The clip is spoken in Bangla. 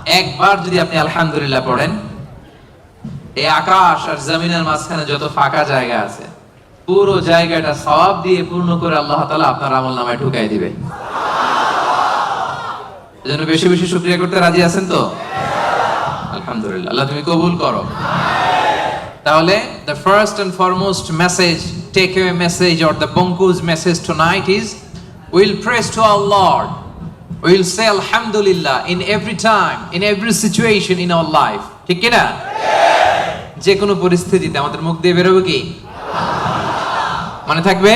একবার যদি আপনি আলহামদুলিল্লাহ পড়েন, এই আকাশ আর জমিনের মাঝখানে যত ফাঁকা জায়গা আছে পুরো জায়গাটা সওয়াব দিয়ে পূর্ণ করে আল্লাহ তাআলা আপনার আমলনামায় ঢুকাই দিবে। এজন্য বেশি বেশি শুকরিয়া করতে রাজি আছেন তো? আলহামদুলিল্লাহ, আল্লাহ তুমি কবুল করো। তাহলে the first and foremost message, takeaway message or the Bonku's message tonight is we'll praise to our Lord. We'll say alhamdulillah in every time, in every situation in our life. ঠিক কি না? যে কোনো পরিস্থিতিতে আমাদের মুখ দিয়ে বেরোবে কি? মনে থাকবে?